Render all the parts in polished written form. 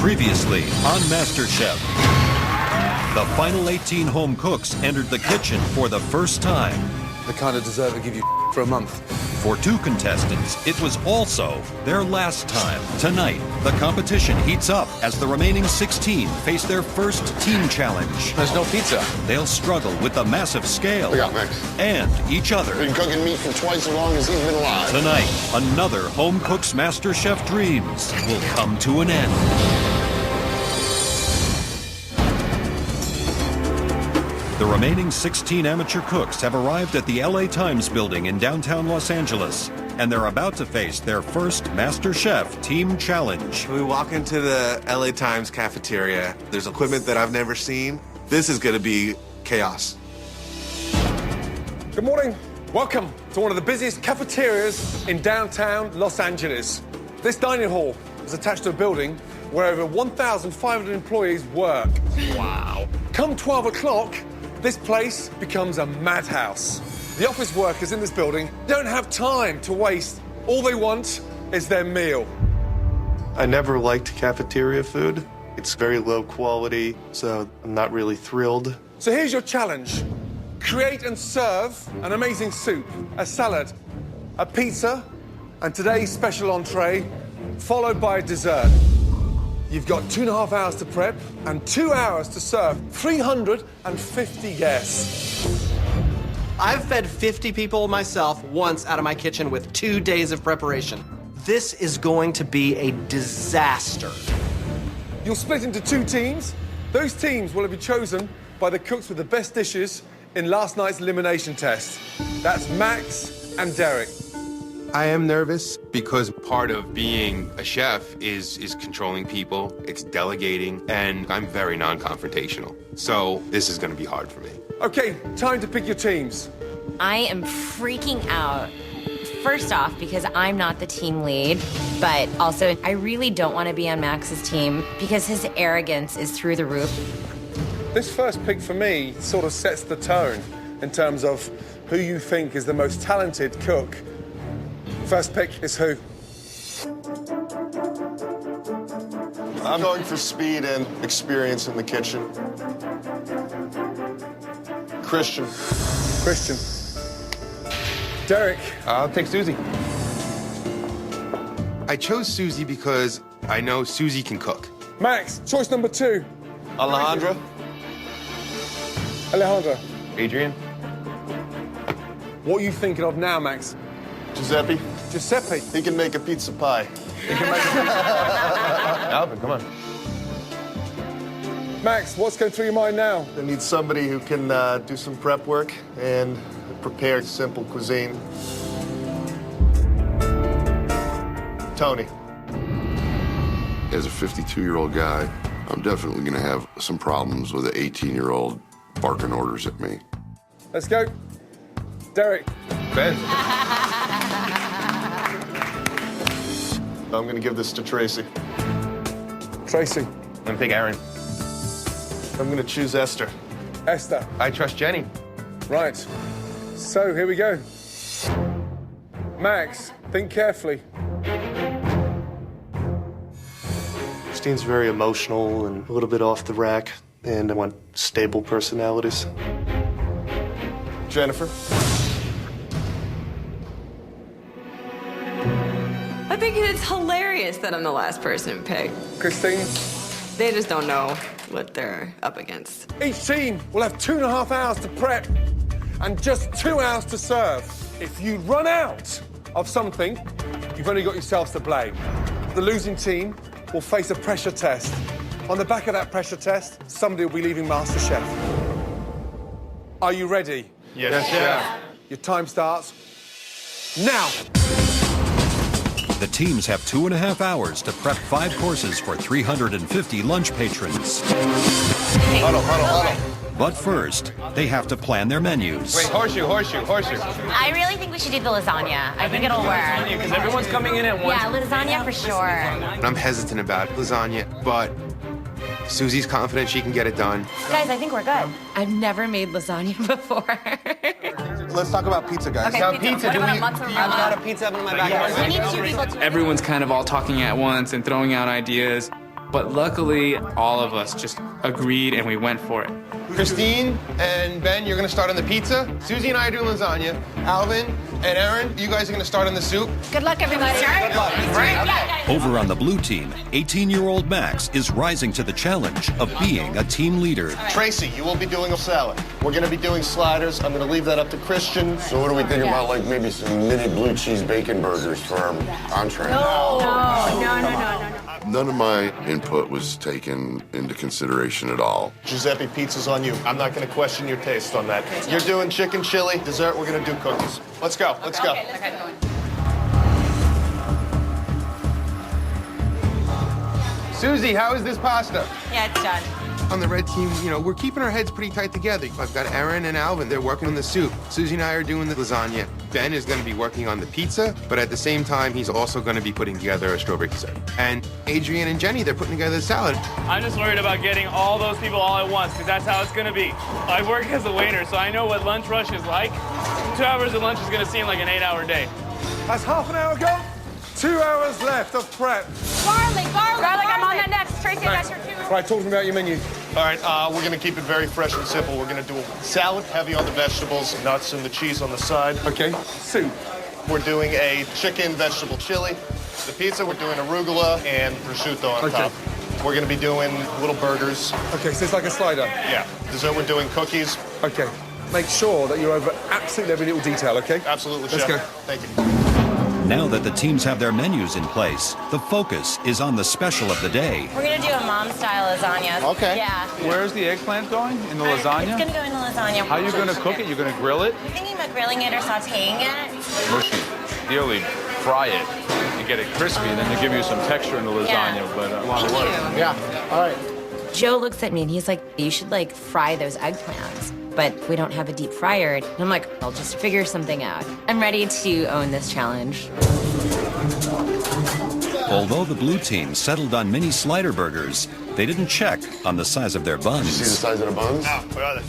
Previously on MasterChef. The final 18 home cooks entered the kitchen for the first time. The kind of dessert they give you for a month. For two contestants, it was also their last time. Tonight, the competition heats up as the remaining 16 face their first team challenge. There's no pizza. They'll struggle with the massive scale Look out, Max. and each other. Been cooking meat for twice as long as he's been alive. Tonight, another home cook's MasterChef dreams will come to an end. The remaining 16 amateur cooks have arrived at the LA Times building in downtown Los Angeles, and they're about to face their first MasterChef team challenge. We walk into the LA Times cafeteria. There's equipment that I've never seen. This is gonna be chaos. Good morning. Welcome to one of the busiest cafeterias in downtown Los Angeles. This dining hall is attached to a building where over 1,500 employees work. Wow. Come 12 o'clock, this place becomes a madhouse. The office workers in this building don't have time to waste. All they want is their meal. I never liked cafeteria food. It's very low quality, so I'm not really thrilled. So here's your challenge. Create and serve an amazing soup, a salad, a pizza, and today's special entree, followed by a dessert. You've got 2.5 hours to prep and 2 hours to serve 350 guests. I've fed 50 people myself once out of my kitchen with 2 days of preparation. This is going to be a disaster. You'll split into 2 teams. Those teams will be chosen by the cooks with the best dishes in last night's elimination test. That's Max and Derek. I am nervous. Because part of being a chef is controlling people, it's delegating, and I'm very non-confrontational. So this is gonna be hard for me. Okay, time to pick your teams. I am freaking out. First off, because I'm not the team lead, but also I really don't want to be on Max's team because his arrogance is through the roof. This first pick for me sort of sets the tone in terms of who you think is the most talented cook. First pick is who? I'm going for speed and experience in the kitchen. Christian. Christian. Derek. I'll take Susie. I chose Susie because I know Susie can cook. Max, choice number 2. Alejandra. Alejandra. Adrian? What are you thinking of now, Max? Giuseppe. Giuseppe. He can make a pizza pie. Alvin, come on. Max, what's going through your mind now? I need somebody who can do some prep work and prepare simple cuisine. Tony. As a 52-year-old guy, I'm definitely going to have some problems with an 18-year-old barking orders at me. Let's go. Derek. Ben. I'm going to give this to Tracy. Tracy. I'm gonna pick Aaron. I'm going to choose Esther. Esther. I trust Jenny. Right. So, here we go. Max, think carefully. Christine's very emotional and a little bit off the rack, and I want stable personalities. Jennifer. I think it's hilarious that I'm the last person picked. Christine. They just don't know what they're up against. Each team will have 2.5 hours to prep and just 2 hours to serve. If you run out of something, you've only got yourselves to blame. The losing team will face a pressure test. On the back of that pressure test, somebody will be leaving MasterChef. Are you ready? Yes, chef. Your time starts now. The teams have 2.5 hours to prep 5 courses for 350 lunch patrons. Huddle. But first, they have to plan their menus. Wait, horseshoe. I really think we should do the lasagna. I think it'll work. Because everyone's coming in at once. Yeah, lasagna for sure. I'm hesitant about lasagna, but Susie's confident she can get it done. Guys, I think we're good. I've never made lasagna before. Let's talk about pizza, guys. Okay, Now, pizza. pizza, What do about we- mozzarella? I've got a pizza oven in my backyard. We need 2 people to... Everyone's kind of all talking at once and throwing out ideas. But luckily, all of us just agreed and we went for it. Christine and Ben, you're gonna start on the pizza. Susie and I are doing lasagna. Alvin and Aaron, you guys are gonna start on the soup. Good luck, everybody. Good luck. Over on the blue team, 18-year-old Max is rising to the challenge of being a team leader. Tracy, you will be doing a salad. We're going to be doing sliders. I'm going to leave that up to Christian. So what do we think about like maybe some mini blue cheese bacon burgers for our entree? No. None of my input was taken into consideration at all. Giuseppe, pizza's on you. I'm not going to question your taste on that. You're doing chicken chili. Dessert, we're going to do cookies. Let's go. Let's go. Susie, how is this pasta? Yeah, it's done. On the red team, you know, we're keeping our heads pretty tight together. I've got Aaron and Alvin, they're working on the soup. Susie and I are doing the lasagna. Ben is gonna be working on the pizza, but at the same time, he's also gonna be putting together a strawberry dessert. And Adrian and Jenny, they're putting together the salad. I'm just worried about getting all those people all at once, because that's how it's gonna be. I work as a waiter, so I know what lunch rush is like. 2 hours of lunch is gonna seem like an 8-hour day. That's half an hour gone. 2 hours left of prep. Garlic, I'm on that next. Tracy, that's your 2. Right, talk to me about your menu. All right, we're going to keep it very fresh and simple. We're going to do a salad, heavy on the vegetables, nuts and the cheese on the side. Okay, soup. We're doing a chicken vegetable chili. The pizza, we're doing arugula and prosciutto on top. We're going to be doing little burgers. Okay, so it's like a slider. Yeah. Dessert, we're doing cookies. Okay. Make sure that you're over absolutely every little detail, okay? Absolutely, Let's Chef. go. Thank you. Now that the teams have their menus in place, the focus is on the special of the day. We're gonna do a mom-style lasagna. Okay. Yeah. Where's the eggplant going? In the lasagna? It's gonna go in the lasagna. How are you gonna cook it? You're gonna grill it? I'm thinking about grilling it or sautéing it. Mushy. Ideally, fry it and get it crispy, and then to give you some texture in the lasagna. Yeah. But Thank you. Yeah. All right. Joe looks at me and he's like, you should like fry those eggplants. But we don't have a deep fryer. And I'm like, I'll just figure something out. I'm ready to own this challenge. Although the blue team settled on mini slider burgers, they didn't check on the size of their buns. You see the size of the buns? No, what are they?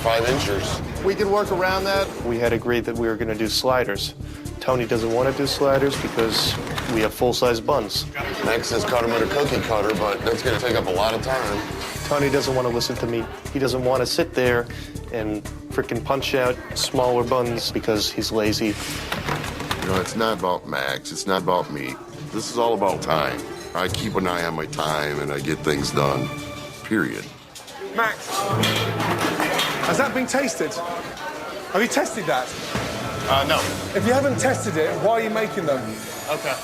5 inches. We can work around that. We had agreed that we were going to do sliders. Tony doesn't want to do sliders because we have full-size buns. Max says cut them with a cookie cutter, but that's going to take up a lot of time. Tony doesn't want to listen to me. He doesn't want to sit there and frickin' punch out smaller buns because he's lazy. You know, it's not about Max. It's not about me. This is all about time. I keep an eye on my time and I get things done, period. Max, has that been tasted? Have you tested that? No. If you haven't tested it, why are you making them? Okay.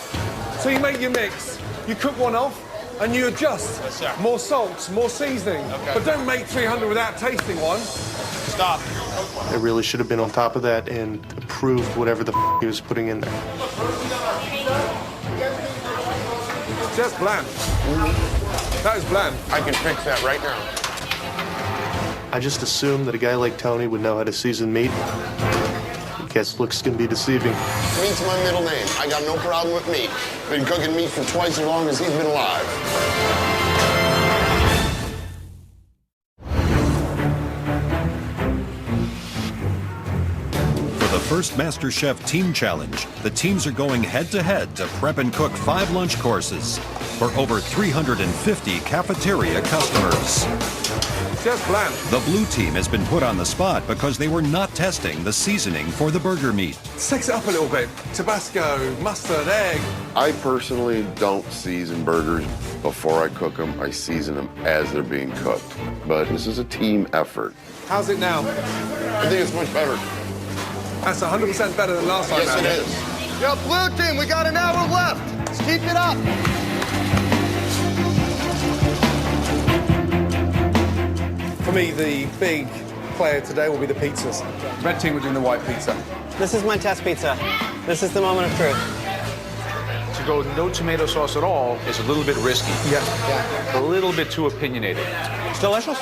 So you make your mix, you cook one off, and you adjust. Yes, sir. More salt, more seasoning. Okay. But don't make 300 without tasting one. Stop. I really should have been on top of that and approved whatever the he was putting in there. Just bland. That is bland. I can fix that right now. I just assumed that a guy like Tony would know how to season meat. I guess looks can be deceiving. Meat's my middle name. I got no problem with meat. Been cooking meat for twice as long as he's been alive. For the first MasterChef Team Challenge, the teams are going head-to-head to prep and cook 5 lunch courses for over 350 cafeteria customers. Just bland. The blue team has been put on the spot because they were not testing the seasoning for the burger meat. Sex it up a little bit. Tabasco, mustard, egg. I personally don't season burgers before I cook them. I season them as they're being cooked. But this is a team effort. How's it now? I think it's much better. That's 100% better than last time. Yes, it man. is. Yo, blue team, we got an hour left. Let's keep it up. For me, the big player today will be the pizzas. Red team are doing the white pizza. This is my test pizza. This is the moment of truth. To go no tomato sauce at all is a little bit risky. Yeah. A little bit too opinionated. It's delicious.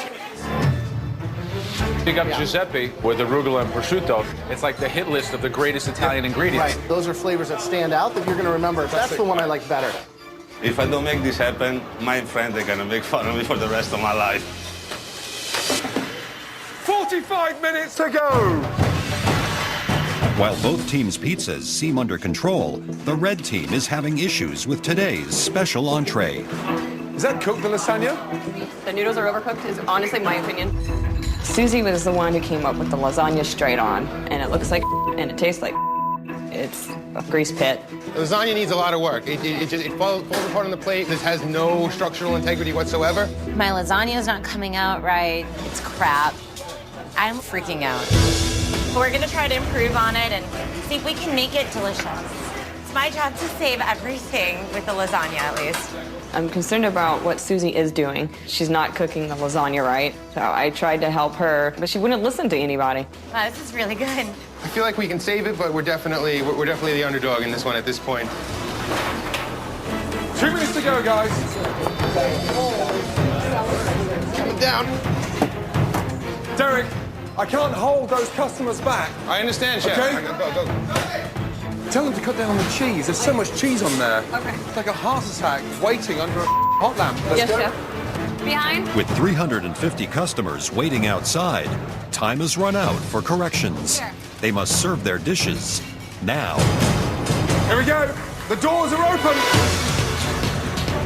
Pick up Giuseppe with arugula and prosciutto. It's like the hit list of the greatest Italian ingredients. Right. Those are flavors that stand out that you're going to remember. That's the one I like better. If I don't make this happen, my friends are going to make fun of me for the rest of my life. 45 minutes to go! While both teams' pizzas seem under control, the red team is having issues with today's special entree. Is that cooked, the lasagna? The noodles are overcooked, is honestly my opinion. Susie was the one who came up with the lasagna straight on, and it looks like and it tastes like it's a grease pit. The lasagna needs a lot of work. It falls apart on the plate. This has no structural integrity whatsoever. My lasagna is not coming out right. It's crap. I'm freaking out. We're gonna try to improve on it and see if we can make it delicious. It's my job to save everything with the lasagna, at least. I'm concerned about what Susie is doing. She's not cooking the lasagna right. So I tried to help her, but she wouldn't listen to anybody. Wow, this is really good. I feel like we can save it, but we're definitely the underdog in this one at this point. 2 minutes to go, guys. Coming down. Derek, I can't hold those customers back. I understand, Chef. Okay? Go. Tell them to cut down on the cheese. There's so much cheese on there. Okay. It's like a heart attack waiting under a hot lamp. Let's go. Chef. Behind. With 350 customers waiting outside, time has run out for corrections. Here. They must serve their dishes now. Here we go. The doors are open.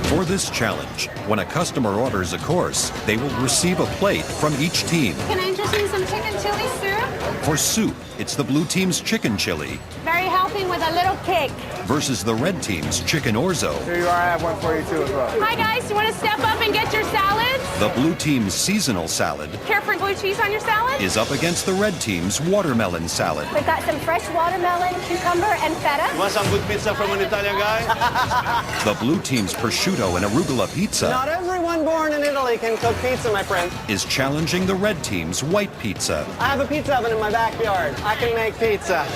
For this challenge, when a customer orders a course, they will receive a plate from each team. Can I interest you in some chicken chili soup? For soup, it's the blue team's chicken chili Very helping with a little kick. versus the red team's chicken orzo. Here you are. I have one for you, too, as well. Hi, guys. You want to step up and get your salads? The blue team's seasonal salad Care for blue cheese on your salad? is up against the red team's watermelon salad. We've got some fresh watermelon, cucumber, and feta. You want some good pizza from an Italian guy? The blue team's prosciutto and arugula pizza Not everyone born in Italy can cook pizza, my friend. is challenging the red team's white pizza. I have a pizza oven in my backyard. I can make pizza.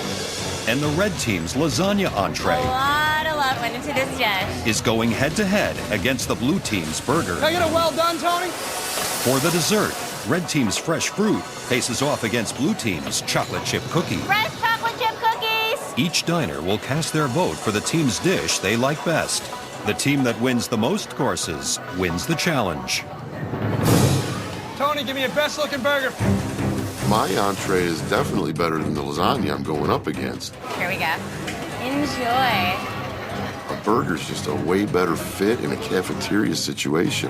And the red team's lasagna A entree lot of love went into this dish. is going head-to-head against the blue team's burger. Can I get a well done, Tony? For the dessert, red team's fresh fruit faces off against blue team's chocolate chip cookie. Fresh chocolate chip cookies. Each diner will cast their vote for the team's dish they like best. The team that wins the most courses wins the challenge. Tony, give me a best-looking burger. My entree is definitely better than the lasagna I'm going up against. Here we go. Enjoy. A burger's just a way better fit in a cafeteria situation.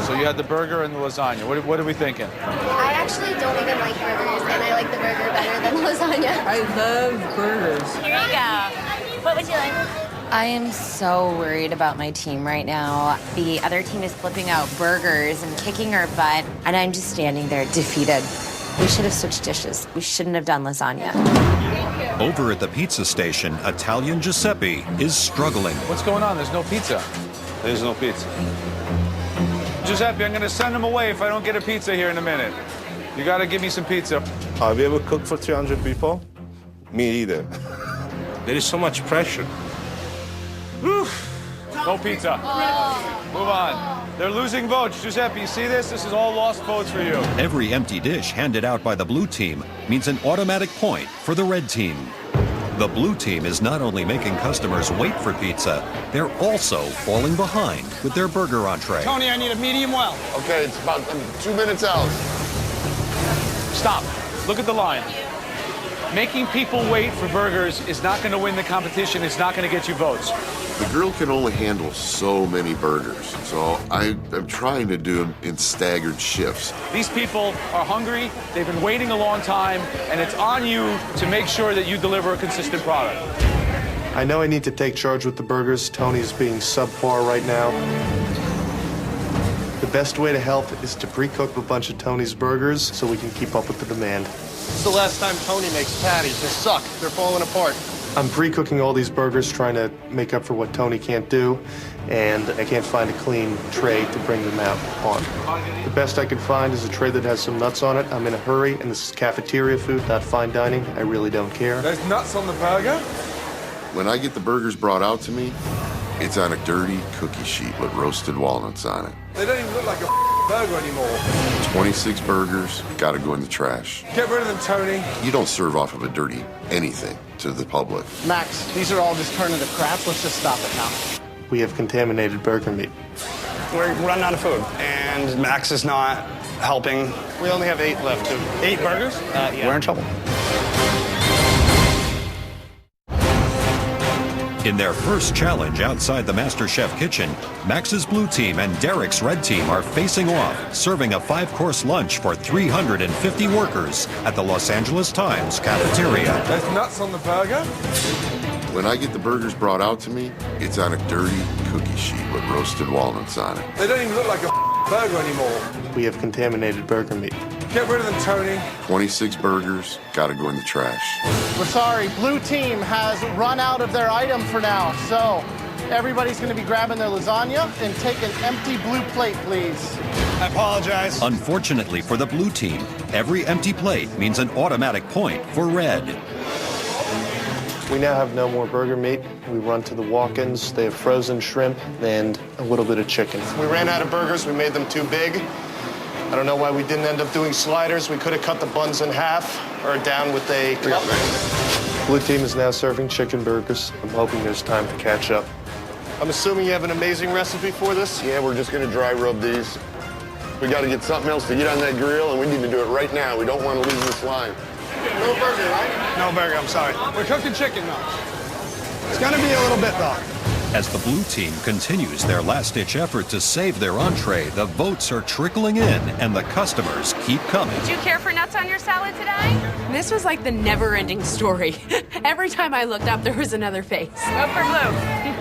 So you had the burger and the lasagna. What are we thinking? I actually don't even like burgers, and I like the burger better than lasagna. I love burgers. Here you go. What would you like? I am so worried about my team right now. The other team is flipping out burgers and kicking our butt, and I'm just standing there defeated. We should have switched dishes. We shouldn't have done lasagna. Over at the pizza station, Italian Giuseppe is struggling. What's going on? There's no pizza. There's no pizza. Giuseppe, I'm going to send him away if I don't get a pizza here in a minute. You got to give me some pizza. Are we able to cook for 300 people? Me either. There is so much pressure. No pizza. Move on. They're losing votes. Giuseppe, you see this? This is all lost votes for you. Every empty dish handed out by the blue team means an automatic point for the red team. The blue team is not only making customers wait for pizza, they're also falling behind with their burger entree. Tony, I need a medium well. Okay, it's about 2 minutes out. Stop. Look at the line. Making people wait for burgers is not going to win the competition. It's not going to get you votes. The girl can only handle so many burgers, so I'm trying to do them in staggered shifts. These people are hungry. They've been waiting a long time, and it's on you to make sure that you deliver a consistent product. I know I need to take charge with the burgers. Tony's being subpar right now. The best way to help is to pre-cook a bunch of Tony's burgers so we can keep up with the demand. It's the last time Tony makes patties. They suck. They're falling apart. I'm pre-cooking all these burgers, trying to make up for what Tony can't do, and I can't find a clean tray to bring them out on. The best I can find is a tray that has some nuts on it. I'm in a hurry, and this is cafeteria food, not fine dining. I really don't care. There's nuts on the burger? When I get the burgers brought out to me, it's on a dirty cookie sheet with roasted walnuts on it. They don't even look like a burger anymore. 26 burgers, gotta go in the trash. Get rid of them, Tony. You don't serve off of a dirty anything to the public. Max, these are all just turning to crap. Let's just stop it now. We have contaminated burger meat. We're running out of food, and Max is not helping. We only have 8 left. 8 burgers? Yeah. We're in trouble. In their first challenge outside the MasterChef kitchen, Max's blue team and Derek's red team are facing off, serving a 5-course lunch for 350 workers at the Los Angeles Times cafeteria. There's nuts on the burger. When I get the burgers brought out to me, it's on a dirty cookie sheet with roasted walnuts on it. They don't even look like a burger anymore. We have contaminated burger meat. Get rid of them, Tony. 26 burgers, gotta go in the trash. We're sorry, blue team has run out of their item for now. So everybody's going to be grabbing their lasagna and take an empty blue plate, please. I apologize. Unfortunately for the blue team, every empty plate means an automatic point for red. We now have no more burger meat. We run to the walk-ins. They have frozen shrimp and a little bit of chicken. We ran out of burgers. We made them too big. I don't know why we didn't end up doing sliders. We could have cut the buns in half or down with a cup. Blue team is now serving chicken burgers. I'm hoping there's time to catch up. I'm assuming you have an amazing recipe for this? Yeah, we're just gonna dry rub these. We gotta get something else to get on that grill, and we need to do it right now. We don't want to lose this line. No burger, right? No burger, I'm sorry. We're cooking chicken now. It's gonna be a little bit though. As the blue team continues their last-ditch effort to save their entree, the votes are trickling in and the customers keep coming. Did you care for nuts on your salad today? This was like the never-ending story. Every time I looked up, there was another face. Go for blue.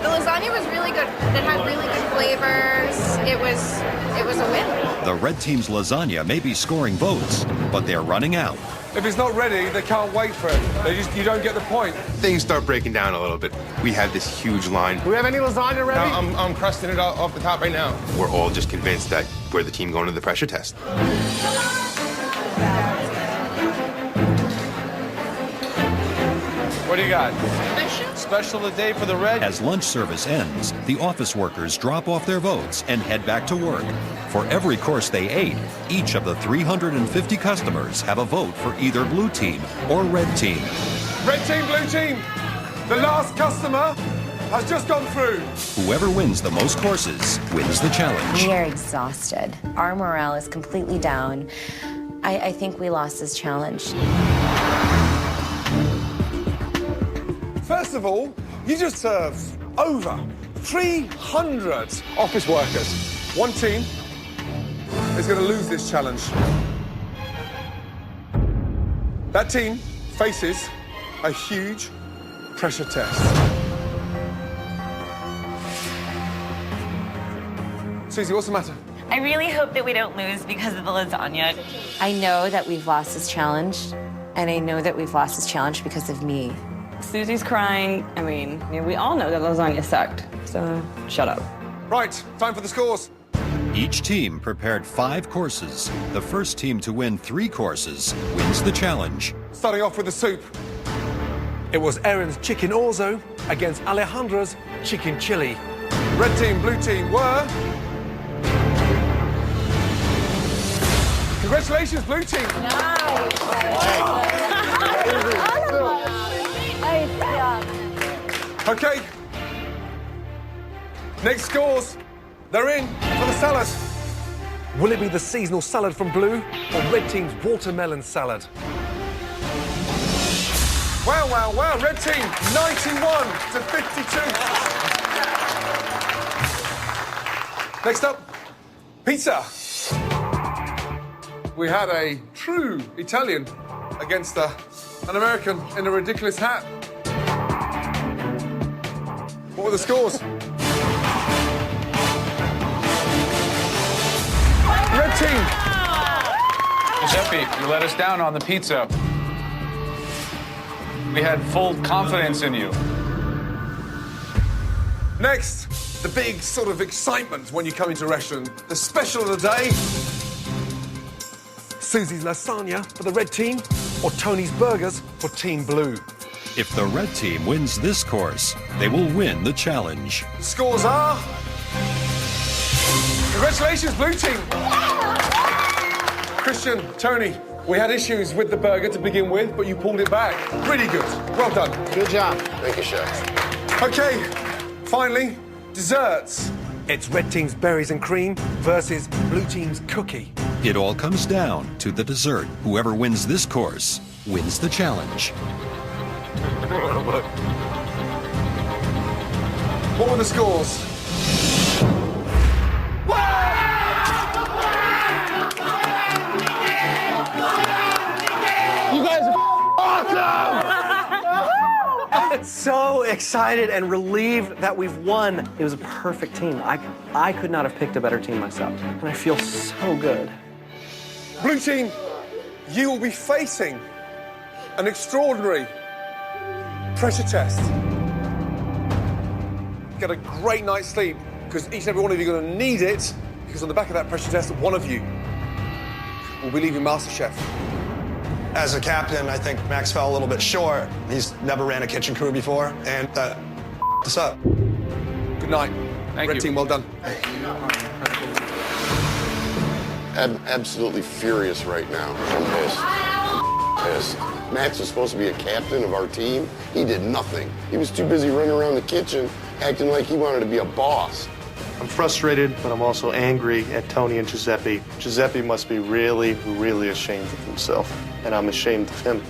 The lasagna was really good. It had really good flavors. It was a win. The red team's lasagna may be scoring votes, but they're running out. If it's not ready, they can't wait for it. You don't get the point. Things start breaking down a little bit. We have this huge line. Do we have any lasagna ready? I'm crusting it off the top right now. We're all just convinced that we're the team going to the pressure test. What do you got? Special today for the red. As lunch service ends, the office workers drop off their votes and head back to work. For every course they ate, each of the 350 customers have a vote for either blue team or red team. Red team, blue team. The last customer has just gone through. Whoever wins the most courses wins the challenge. We are exhausted. Our morale is completely down. I think we lost this challenge. First of all, you just served over 300 office workers. One team is going to lose this challenge. That team faces a huge pressure test. Susie, what's the matter? I really hope that we don't lose because of the lasagna. I know that we've lost this challenge, and I know that we've lost this challenge because of me. Susie's crying. I mean, we all know that lasagna sucked, so shut up. Right, time for the scores. Each team prepared 5 courses. The first team to win 3 courses wins the challenge. Starting off with the soup. It was Erin's chicken orzo against Alejandra's chicken chili. Red team, blue team were... Congratulations, blue team. Okay. Next scores. They're in for the salad. Will it be the seasonal salad from blue or red team's watermelon salad? Wow, wow, wow. Red team, 91 to 52. Next up, pizza. We had a true Italian against an American in a ridiculous hat. What were the scores? Red team. Giuseppe, you let us down on the pizza. We had full confidence in you. Next, the big sort of excitement when you come into a restaurant. The special of the day. Susie's lasagna for the red team or Tony's burgers for Team Blue. If the red team wins this course, they will win the challenge. Scores are... Congratulations, blue team. Christian, Tony, we had issues with the burger to begin with, but you pulled it back. Really good. Well done. Good job. Thank you, Chef. Okay, finally, desserts. It's red team's berries and cream versus blue team's cookie. It all comes down to the dessert. Whoever wins this course wins the challenge. What were the scores? You guys are awesome! I'm so excited and relieved that we've won. It was a perfect team. I could not have picked a better team myself, and I feel so good. Blue team, you will be facing an extraordinary pressure test. Get a great night's sleep, because each and every one of you are going to need it, because on the back of that pressure test, one of you will be leaving MasterChef. As a captain, I think Max fell a little bit short. He's never ran a kitchen crew before, and this up. Good night. Red team, well done. I'm absolutely furious right now. I'm pissed. Max was supposed to be a captain of our team. He did nothing. He was too busy running around the kitchen acting like he wanted to be a boss. I'm frustrated, but I'm also angry at Tony and Giuseppe. Giuseppe must be really, really ashamed of himself, and I'm ashamed of him.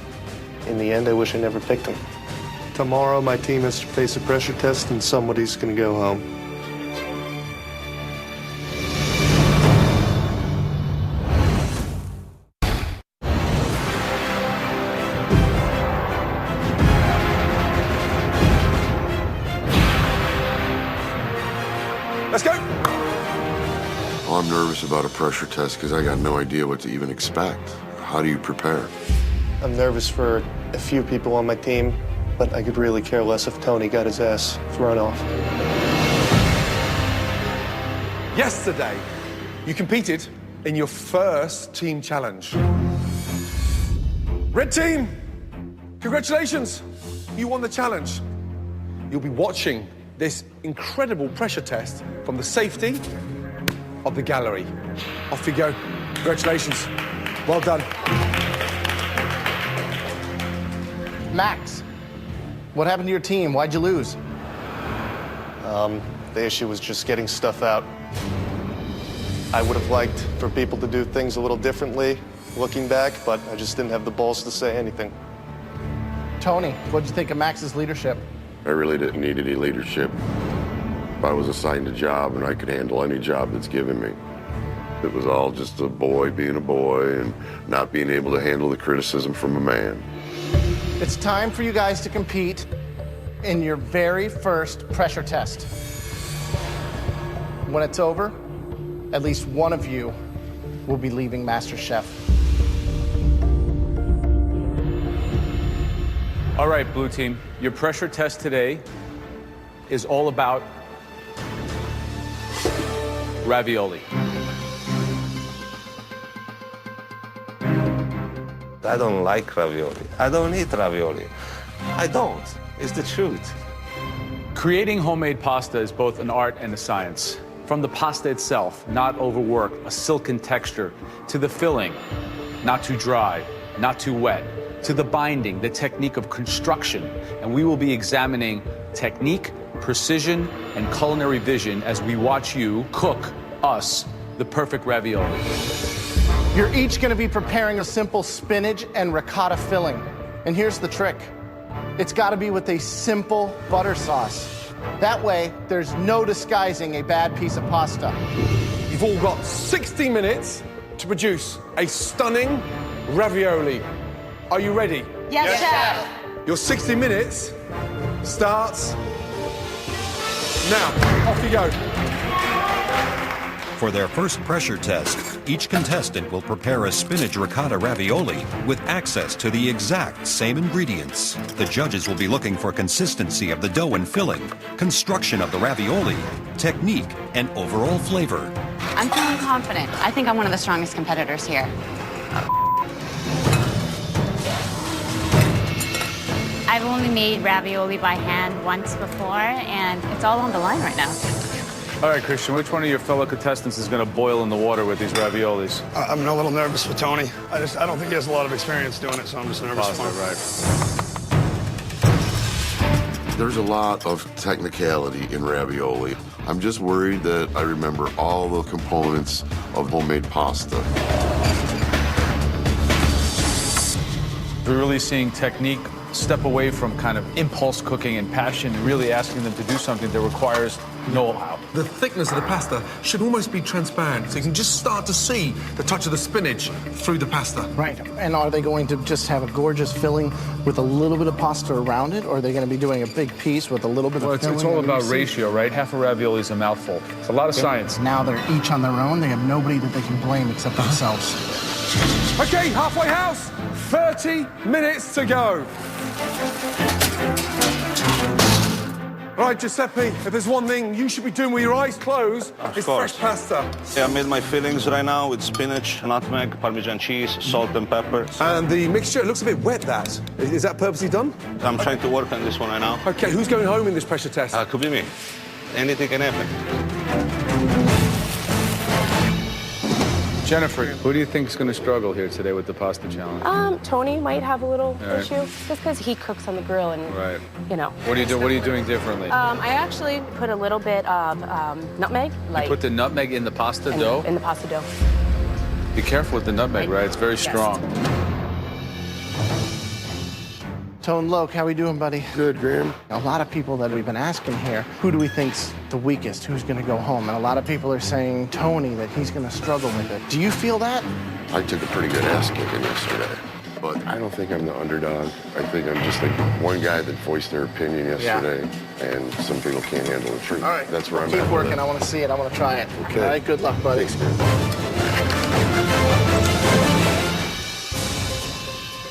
In the end, I wish I never picked him. Tomorrow, my team has to face a pressure test, and somebody's going to go home. Let's go. Well, I'm nervous about a pressure test because I got no idea what to even expect. How do you prepare? I'm nervous for a few people on my team, but I could really care less if Tony got his ass thrown off. Yesterday, you competed in your first team challenge. Red team, congratulations. You won the challenge. You'll be watching this incredible pressure test from the safety of the gallery. Off you go. Congratulations. Well done. Max, what happened to your team? Why'd you lose? The issue was just getting stuff out. I would have liked for people to do things a little differently, looking back, but I just didn't have the balls to say anything. Tony, what'd you think of Max's leadership? I really didn't need any leadership. I was assigned a job and I could handle any job that's given me. It was all just a boy being a boy and not being able to handle the criticism from a man. It's time for you guys to compete in your very first pressure test. When it's over, at least one of you will be leaving MasterChef. All right, Blue Team, your pressure test today is all about ravioli. I don't like ravioli. I don't eat ravioli. I don't. It's the truth. Creating homemade pasta is both an art and a science. From the pasta itself, not overworked, a silken texture, to the filling, not too dry, not too wet, to the binding, the technique of construction. And we will be examining technique, precision, and culinary vision as we watch you cook us the perfect ravioli. You're each going to be preparing a simple spinach and ricotta filling. And here's the trick. It's got to be with a simple butter sauce. That way, there's no disguising a bad piece of pasta. You've all got 60 minutes to produce a stunning ravioli. Are you ready? Yes, Chef. Your 60 minutes starts now. Off you go. For their first pressure test, each contestant will prepare a spinach ricotta ravioli with access to the exact same ingredients. The judges will be looking for consistency of the dough and filling, construction of the ravioli, technique, and overall flavor. I'm feeling confident. I think I'm one of the strongest competitors here. I've only made ravioli by hand once before, and it's all on the line right now. All right, Christian, which one of your fellow contestants is going to boil in the water with these raviolis? I'm a little nervous for Tony. I don't think he has a lot of experience doing it, so I'm just nervous for him. Right. There's a lot of technicality in ravioli. I'm just worried that I remember all the components of homemade pasta. We're really seeing technique, step away from kind of impulse cooking and passion, and really asking them to do something that requires know-how. The thickness of the pasta should almost be transparent, so you can just start to see the touch of the spinach through the pasta. Right. And are they going to just have a gorgeous filling with a little bit of pasta around it, or are they going to be doing a big piece with a little bit of filling? It's all about ratio, right? Half a ravioli is a mouthful. It's a lot of science. Now they're each on their own. They have nobody that they can blame except themselves. Okay, halfway house, 30 minutes to go. All right, Giuseppe, if there's one thing you should be doing with your eyes closed, it's fresh pasta. Yeah, I made my fillings right now with spinach, nutmeg, Parmesan cheese, salt and pepper. And the mixture, it looks a bit wet, that. Is that purposely done? I'm trying to work on this one right now. Okay, who's going home in this pressure test? Could be me. Anything can happen. Jennifer, who do you think is going to struggle here today with the pasta challenge? Tony might have a little All right. issue, just because he cooks on the grill and, Right. you know. What are you doing differently? I actually put a little bit of nutmeg, You put the nutmeg in the pasta dough? in the pasta dough. Be careful with the nutmeg, right? It's very strong. Tone Loke, how we doing, buddy? Good, Graham. A lot of people that we've been asking here, who do we think's the weakest? Who's going to go home? And a lot of people are saying Tony, that he's going to struggle with it. Do you feel that? I took a pretty good ass kicking yesterday, but I don't think I'm the underdog. I think I'm just like one guy that voiced their opinion yesterday, and some people can't handle the truth. All right. That's where I'm Keep at. working. I want to see it. I want to try it. Okay. All right. Good luck, buddy. Thanks, man.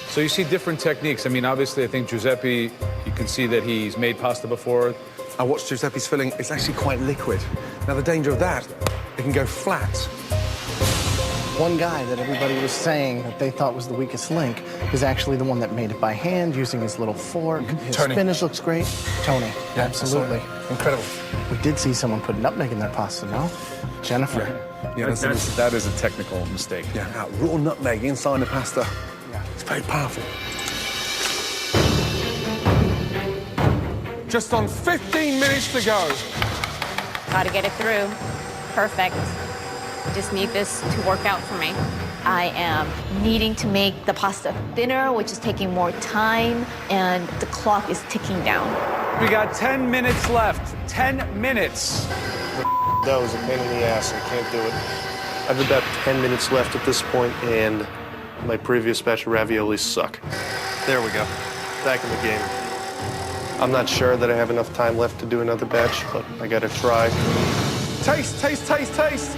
So you see different techniques. I mean, obviously, I think Giuseppe, you can see that he's made pasta before. I watched Giuseppe's filling. It's actually quite liquid. Now, the danger of that, it can go flat. One guy that everybody was saying that they thought was the weakest link is actually the one that made it by hand using his little fork. His Tony. spinach looks great. Tony, Yeah, absolutely. Incredible. We did see someone put nutmeg in their pasta, no? Jennifer. Yeah, That is a technical mistake. Yeah, raw nutmeg inside the pasta. Yeah. It's very powerful. Just on 15 minutes to go. Gotta get it through. Perfect. Just need this to work out for me. I am needing to make the pasta thinner, which is taking more time, and the clock is ticking down. We got 10 minutes left. 10 minutes. That was a pain in the ass. I can't do it. I have about 10 minutes left at this point, and my previous batch of raviolis suck. There we go. Back in the game. I'm not sure that I have enough time left to do another batch, but I gotta try. Taste, taste, taste, taste.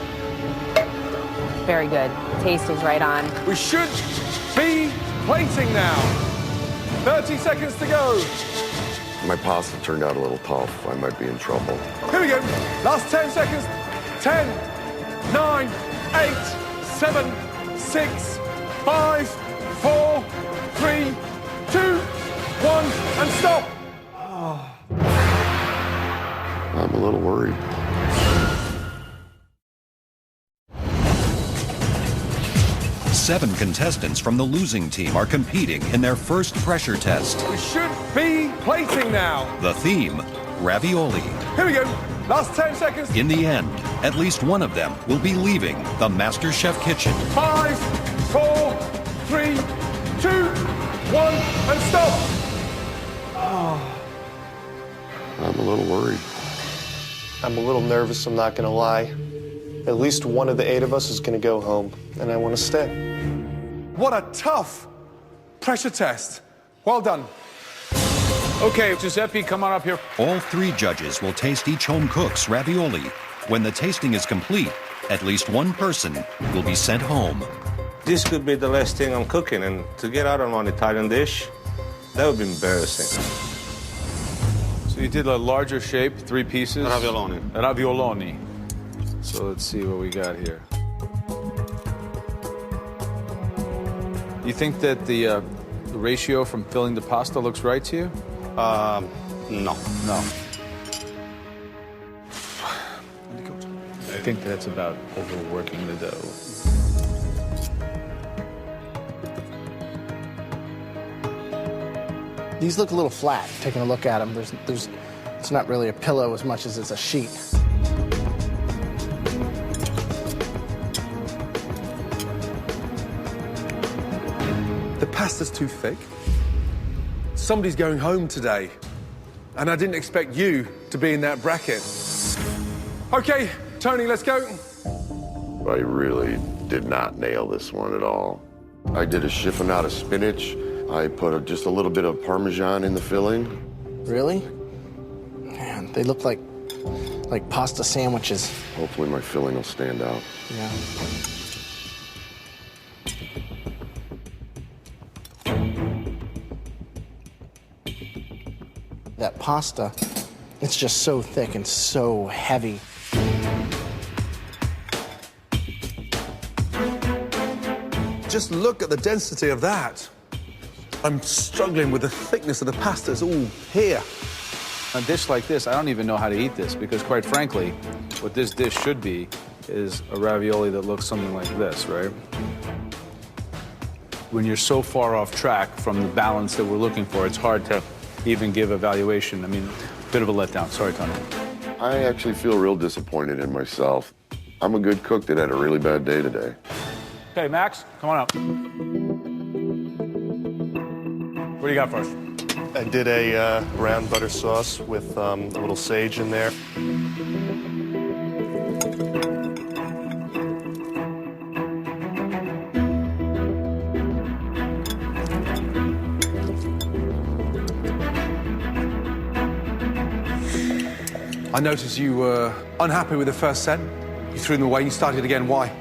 Very good. Taste is right on. We should be plating now. 30 seconds to go. My pasta turned out a little tough. I might be in trouble. Here we go. Last 10 seconds. 10, 9, 8, 7, 6, 5, 4, 3, 2, 1, and stop. I'm a little worried. Seven contestants from the losing team are competing in their first pressure test. We should be plating now. The theme, ravioli. Here we go. Last 10 seconds. In the end, at least one of them will be leaving the MasterChef kitchen. 5, 4, 3, 2, 1, and stop. I'm a little worried. I'm a little nervous, I'm not gonna lie. At least one of the 8 of us is gonna go home, and I wanna stay. What a tough pressure test. Well done. Okay, Giuseppe, come on up here. All 3 judges will taste each home cook's ravioli. When the tasting is complete, at least one person will be sent home. This could be the last thing I'm cooking, and to get out of an Italian dish, that would be embarrassing. So you did a larger shape, 3 pieces. Ravioloni. Ravioloni. So let's see what we got here. You think that the ratio from filling the pasta looks right to you? No. No. I think that's about overworking the dough. These look a little flat, taking a look at them. It's not really a pillow as much as it's a sheet. The pasta's too thick. somebody's going home today. And I didn't expect you to be in that bracket. Okay, Tony, let's go. I really did not nail this one at all. I did a chiffonata spinach. I put just a little bit of Parmesan in the filling. Really? Man, they look like pasta sandwiches. Hopefully my filling will stand out. Yeah. That pasta, it's just so thick and so heavy. Just look at the density of that. I'm struggling with the thickness of the pasta. It's all here. A dish like this, I don't even know how to eat this because, quite frankly, what this dish should be is a ravioli that looks something like this, right? When you're so far off track from the balance that we're looking for, it's hard to even give a valuation. I mean, bit of a letdown. Sorry, Tony. I actually feel real disappointed in myself. I'm a good cook that had a really bad day today. Okay, Max, come on up. What do you got for us? I did a brown butter sauce with a little sage in there. I noticed you were unhappy with the first set. You threw them away, you started again. Why?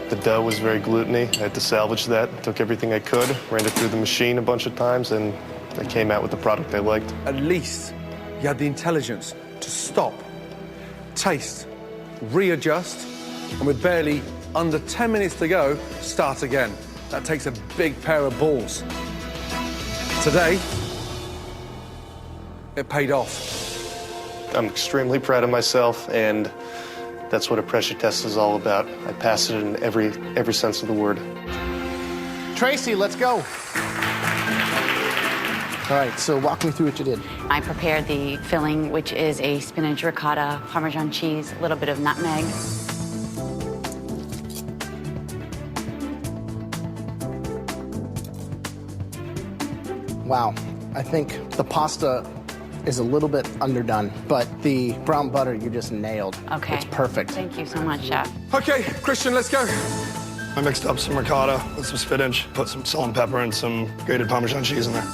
The dough was very gluteny. I had to salvage that. Took everything I could, ran it through the machine a bunch of times, and I came out with the product I liked. At least you had the intelligence to stop, taste, readjust, and with barely under 10 minutes to go, start again. That takes a big pair of balls. Today, it paid off. I'm extremely proud of myself, and that's what a pressure test is all about. I pass it in every sense of the word. Tracy, let's go. All right, so walk me through what you did. I prepared the filling, which is a spinach ricotta, Parmesan cheese, a little bit of nutmeg. Wow, I think the pasta is a little bit underdone, but the brown butter you just nailed. Okay. It's perfect. Thank you so much, Chef. Okay, Christian, let's go. I mixed up some ricotta with some spinach, put some salt and pepper and some grated Parmesan cheese in there.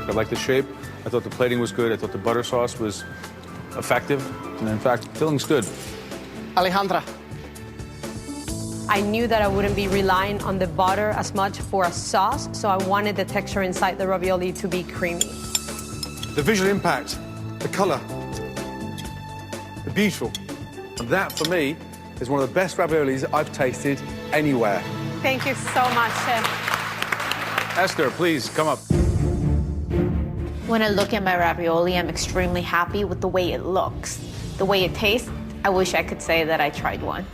I like the shape. I thought the plating was good. I thought the butter sauce was effective. And in fact, filling's good. Alejandra. I knew that I wouldn't be relying on the butter as much for a sauce, so I wanted the texture inside the ravioli to be creamy. The visual impact, the color, the beautiful. And that, for me, is one of the best raviolis I've tasted anywhere. Thank you so much, Chef. Esther, please, come up. When I look at my ravioli, I'm extremely happy with the way it looks. The way it tastes, I wish I could say that I tried one.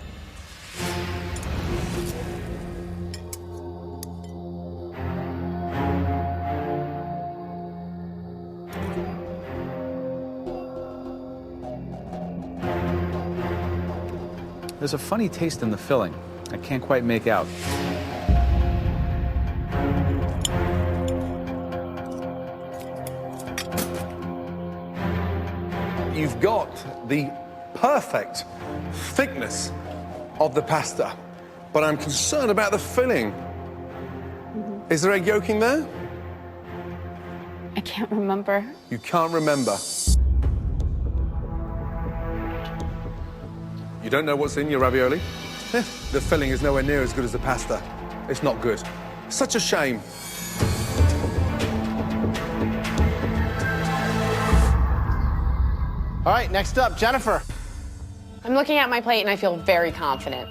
There's a funny taste in the filling. I can't quite make out. You've got the perfect thickness of the pasta, but I'm concerned about the filling. Is there egg yolking there? I can't remember. You can't remember. You don't know what's in your ravioli? The filling is nowhere near as good as the pasta. It's not good. Such a shame. All right, next up, Jennifer. I'm looking at my plate and I feel very confident.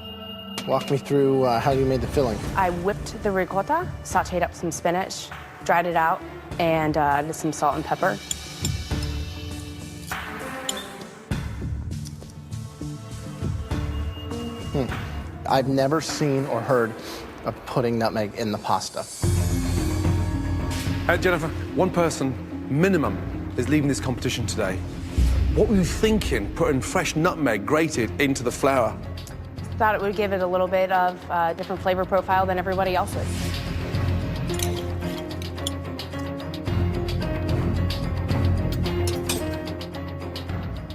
Walk me through how you made the filling. I whipped the ricotta, sauteed up some spinach, dried it out, and added some salt and pepper. I've never seen or heard of putting nutmeg in the pasta. Jennifer, one person minimum is leaving this competition today. What were you thinking putting fresh nutmeg grated into the flour? Thought it would give it a little bit of a different flavor profile than everybody else's.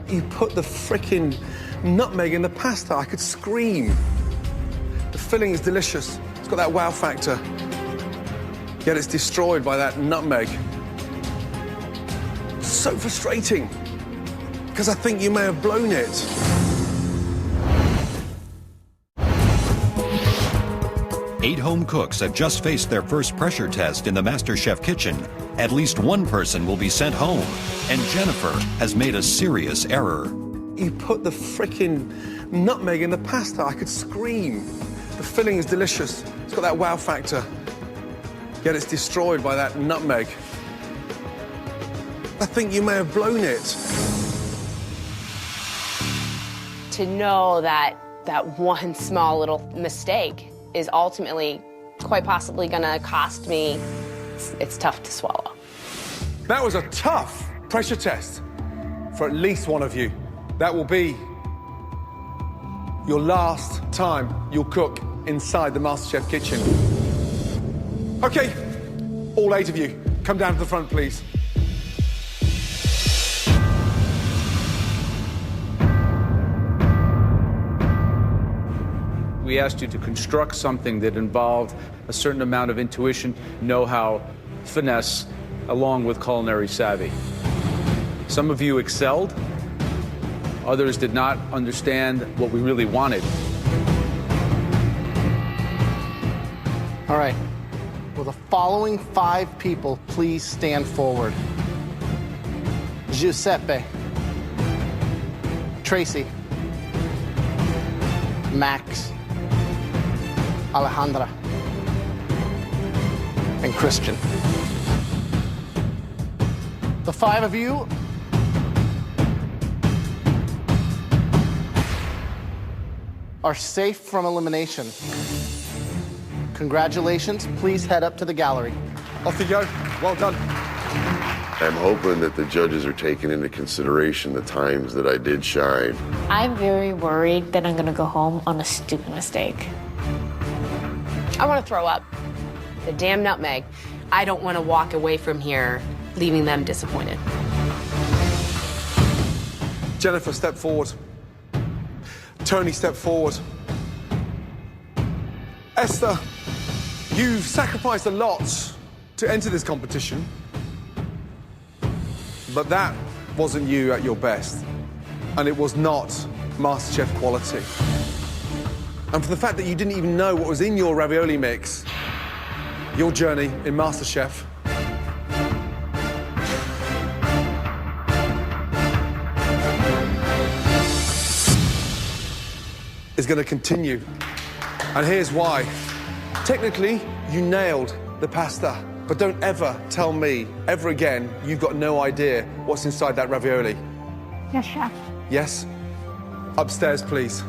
You put the frickin' nutmeg in the pasta. I could scream. The filling is delicious. It's got that wow factor. Yet it's destroyed by that nutmeg. So frustrating. Because I think you may have blown it. Eight home cooks have just faced their first pressure test in the MasterChef kitchen. At least one person will be sent home, and Jennifer has made a serious error. You put the frickin' nutmeg in the pasta. I could scream. The filling is delicious. It's got that wow factor. Yet it's destroyed by that nutmeg. I think you may have blown it. To know that that one small little mistake is ultimately quite possibly gonna cost me, it's tough to swallow. That was a tough pressure test for at least one of you. That will be your last time you'll cook inside the MasterChef kitchen. Okay, all 8 of you, come down to the front, please. We asked you to construct something that involved a certain amount of intuition, know-how, finesse, along with culinary savvy. Some of you excelled. Others did not understand what we really wanted. All right. Will the following 5 people please stand forward? Giuseppe. Tracy. Max. Alejandra. And Christian. The 5 of you are safe from elimination. Congratulations. Please head up to the gallery. Off you go. Well done. I'm hoping that the judges are taking into consideration the times that I did shine. I'm very worried that I'm gonna go home on a stupid mistake. I want to throw up. The damn nutmeg. I don't want to walk away from here leaving them disappointed. Jennifer, step forward. Tony, step forward. Esther, you've sacrificed a lot to enter this competition, but that wasn't you at your best, and it was not MasterChef quality. And for the fact that you didn't even know what was in your ravioli mix, your journey in MasterChef is going to continue. And here's why. Technically, you nailed the pasta, but don't ever tell me, ever again, you've got no idea what's inside that ravioli. Yes, chef. Yes? Upstairs, please.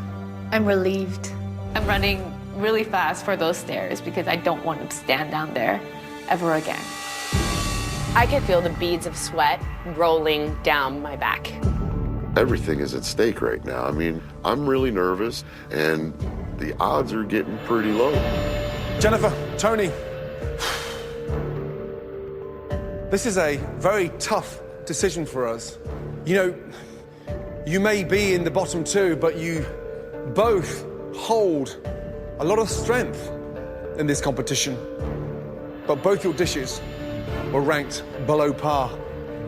I'm relieved. I'm running really fast for those stairs because I don't want to stand down there ever again. I could feel the beads of sweat rolling down my back. Everything is at stake right now. I mean, I'm really nervous, and the odds are getting pretty low. Jennifer, Tony, this is a very tough decision for us. You know, you may be in the bottom 2, but you both hold a lot of strength in this competition. But both your dishes were ranked below par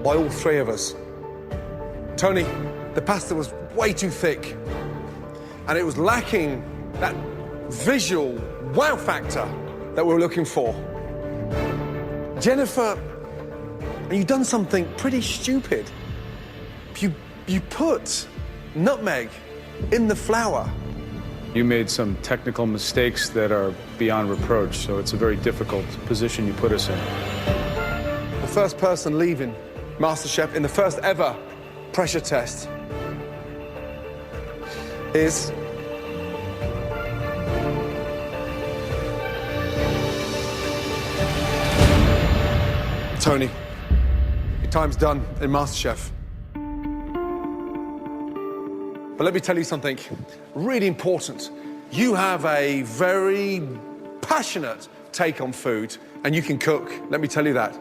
by all 3 of us. Tony, the pasta was way too thick, and it was lacking that visual wow factor that we were looking for. Jennifer, you've done something pretty stupid. You put nutmeg in the flour. You made some technical mistakes that are beyond reproach, so it's a very difficult position you put us in. The first person leaving MasterChef in the first ever pressure test is Tony. Your time's done in MasterChef. But let me tell you something really important. You have a very passionate take on food, and you can cook, let me tell you that.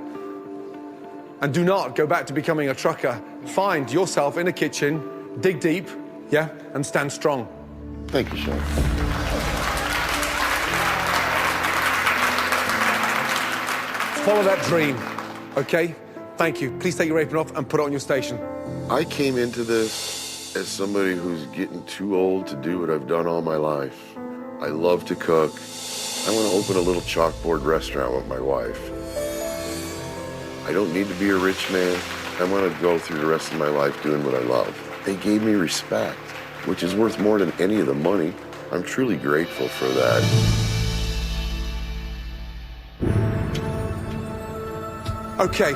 And do not go back to becoming a trucker. Find yourself in a kitchen dig deep, yeah, and stand strong. Thank you, Chef. Follow that dream, okay? Thank you. Please take your apron off and put it on your station. I came into this as somebody who's getting too old to do what I've done all my life. I love to cook. I want to open a little chalkboard restaurant with my wife. I don't need to be a rich man. I want to go through the rest of my life doing what I love. They gave me respect, which is worth more than any of the money. I'm truly grateful for that. Okay.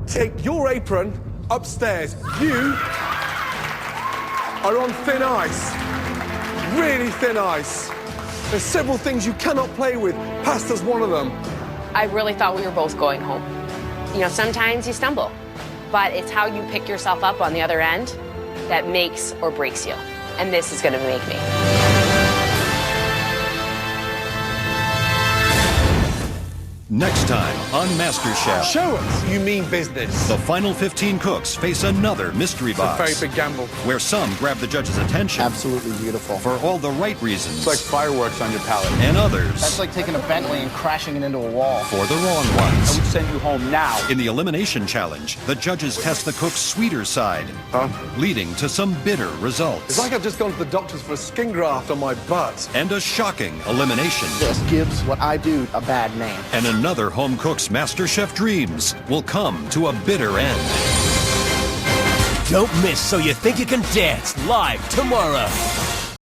Take your apron upstairs. You are on thin ice. Really thin ice. There's several things you cannot play with. Pasta's one of them. I really thought we were both going home. You know, sometimes you stumble, but it's how you pick yourself up on the other end that makes or breaks you. And this is going to make me. Next time on MasterChef. Show us you mean business. The final 15 cooks face another mystery box. It's a very big gamble. Where some grab the judge's attention. Absolutely beautiful. For all the right reasons. It's like fireworks on your palate. And others. That's like taking a Bentley and crashing it into a wall. For the wrong ones. I would send you home now. In the elimination challenge, the judges test the cook's sweeter side. Leading to some bitter results. It's like I've just gone to the doctors for a skin graft on my butt. And a shocking elimination. This gives what I do a bad name. And another home cook's MasterChef dreams will come to a bitter end. Don't miss So You Think You Can Dance live tomorrow.